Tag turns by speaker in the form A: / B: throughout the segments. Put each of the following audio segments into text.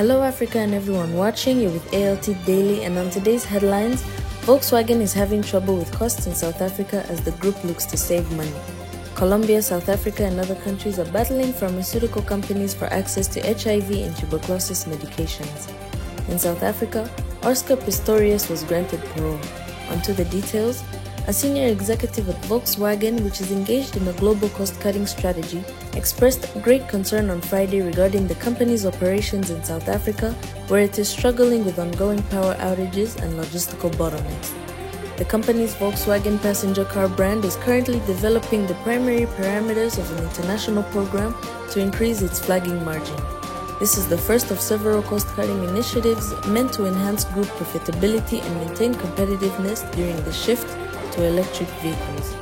A: Hello Africa and everyone watching, you're with ALT Daily, and on today's headlines, Volkswagen is having trouble with costs in South Africa as the group looks to save money. Colombia, South Africa and other countries are battling pharmaceutical companies for access to HIV and tuberculosis medications. In South Africa, Oscar Pistorius was granted parole. Onto the details. A senior executive at Volkswagen, which is engaged in a global cost-cutting strategy, expressed great concern on Friday regarding the company's operations in South Africa, where it is struggling with ongoing power outages and logistical bottlenecks. The company's Volkswagen passenger car brand is currently developing the primary parameters of an international program to increase its flagging margin. This is the first of several cost-cutting initiatives meant to enhance group profitability and maintain competitiveness during the shift to electric vehicles.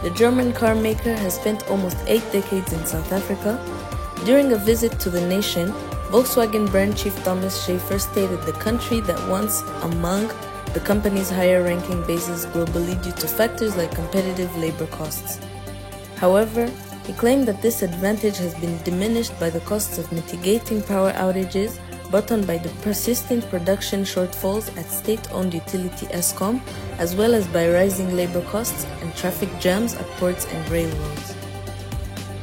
A: The German car maker has spent almost 8 decades in South Africa. During a visit to the nation, Volkswagen brand chief Thomas Schaefer stated the country that once among the company's higher-ranking bases globally due to factors like competitive labor costs. However, he claimed that this advantage has been diminished by the costs of mitigating power outages brought on by the persistent production shortfalls at state-owned utility Eskom, as well as by rising labor costs and traffic jams at ports and railroads.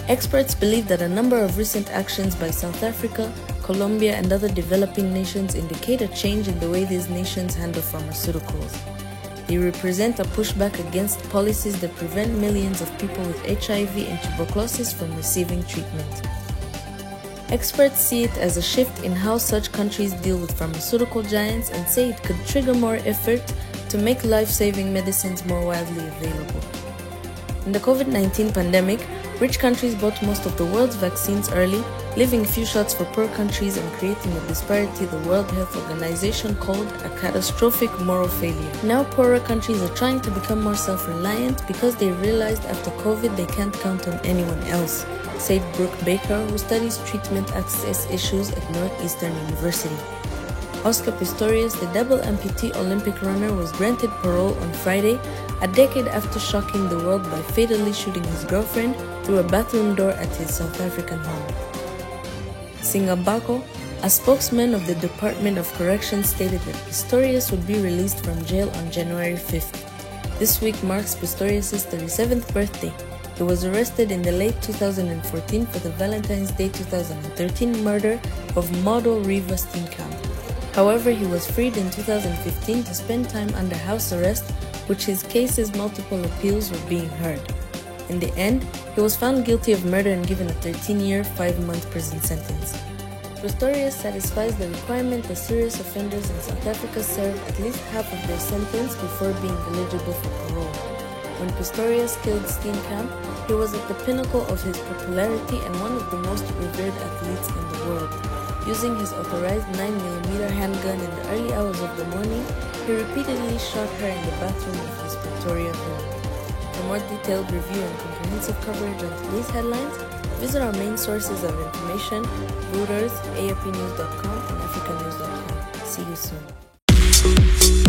A: Experts believe that a number of recent actions by South Africa, Colombia and other developing nations indicate a change in the way these nations handle pharmaceuticals. They represent a pushback against policies that prevent millions of people with HIV and tuberculosis from receiving treatment. Experts see it as a shift in how such countries deal with pharmaceutical giants and say it could trigger more effort to make life-saving medicines more widely available. In the COVID-19 pandemic, rich countries bought most of the world's vaccines early, leaving few shots for poor countries and creating a disparity the World Health Organization called a catastrophic moral failure. Now poorer countries are trying to become more self-reliant because they realized after COVID they can't count on anyone else, said Brooke Baker, who studies treatment access issues at Northeastern University. Oscar Pistorius, the double amputee Olympic runner, was granted parole on Friday, a decade after shocking the world by fatally shooting his girlfriend through a bathroom door at his South African home. Singabako, a spokesman of the Department of Corrections, stated that Pistorius would be released from jail on January 5th. This week marks Pistorius' 37th birthday. He was arrested in the late 2014 for the Valentine's Day 2013 murder of model Reeva Steenkamp. However, he was freed in 2015 to spend time under house arrest, which his case's multiple appeals were being heard. In the end, he was found guilty of murder and given a 13-year, 5-month prison sentence. Pistorius satisfies the requirement that serious offenders in South Africa serve at least half of their sentence before being eligible for parole. When Pistorius killed Steenkamp, he was at the pinnacle of his popularity and one of the most revered athletes in the world. Using his authorized 9mm handgun in the early hours of the morning, he repeatedly shot her in the bathroom of his Pretoria home. For more detailed review and comprehensive coverage on today's headlines, visit our main sources of information, Reuters, AFPnews.com, and AfricaNews.com. See you soon.